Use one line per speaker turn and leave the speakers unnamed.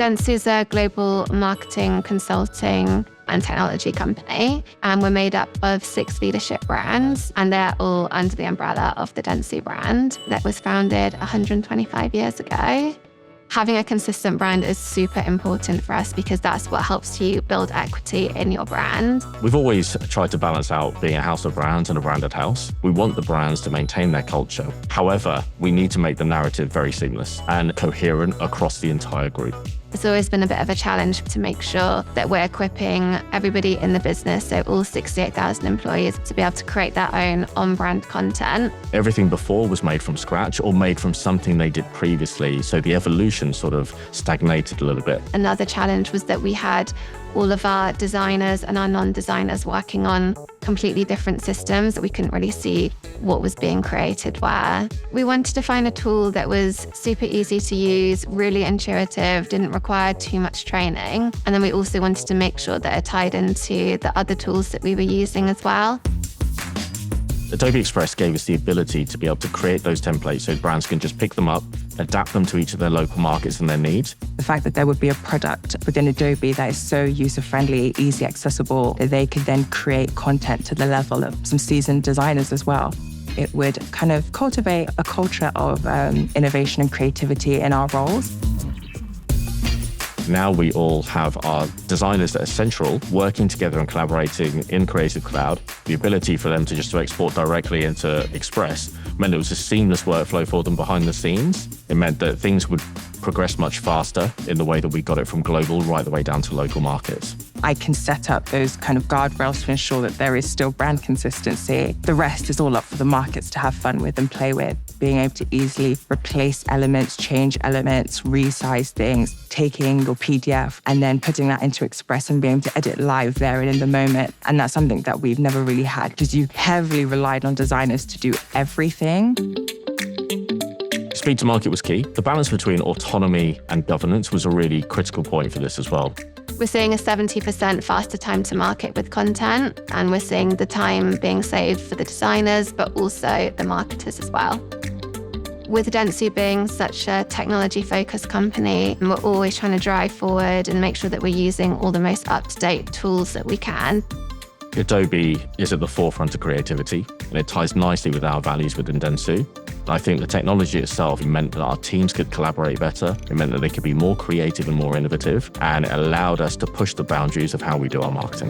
Dentsu is a global marketing, consulting and technology company, and we're made up of 6 leadership brands, and they're all under the umbrella of the Dentsu brand that was founded 125 years ago. Having a consistent brand is super important for us because that's what helps you build equity in your brand.
We've always tried to balance out being a house of brands and a branded house. We want the brands to maintain their culture. However, we need to make the narrative very seamless and coherent across the entire group.
It's always been a bit of a challenge to make sure that we're equipping everybody in the business, so all 68,000 employees, to be able to create their own on-brand content.
Everything before was made from scratch or made from something they did previously, so the evolution sort of stagnated a little bit.
Another challenge was that we had all of our designers and our non-designers working on completely different systems that we couldn't really see what was being created where. We wanted to find a tool that was super easy to use, really intuitive, didn't require too much training. And then we also wanted to make sure that it tied into the other tools that we were using as well.
Adobe Express gave us the ability to be able to create those templates so brands can just pick them up, adapt them to each of their local markets and their needs.
The fact that there would be a product within Adobe that is so user-friendly, easy accessible, that they could then create content to the level of some seasoned designers as well. It would kind of cultivate a culture of innovation and creativity in our roles.
Now we all have our designers that are central, working together and collaborating in Creative Cloud. The ability for them to just export directly into Express meant it was a seamless workflow for them behind the scenes. It meant that things would progress much faster in the way that we got it from global right the way down to local markets.
I can set up those kind of guardrails to ensure that there is still brand consistency. The rest is all up for the markets to have fun with and play with. Being able to easily replace elements, change elements, resize things, taking your PDF and then putting that into Express and being able to edit live there and in the moment. And that's something that we've never really had because you heavily relied on designers to do everything.
Speed to market was key. The balance between autonomy and governance was a really critical point for this as well.
We're seeing a 70% faster time to market with content, and we're seeing the time being saved for the designers, but also the marketers as well. With Dentsu being such a technology-focused company, we're always trying to drive forward and make sure that we're using all the most up-to-date tools that we can.
Adobe is at the forefront of creativity, and it ties nicely with our values within Dentsu. I think the technology itself meant that our teams could collaborate better. It meant that they could be more creative and more innovative, and it allowed us to push the boundaries of how we do our marketing.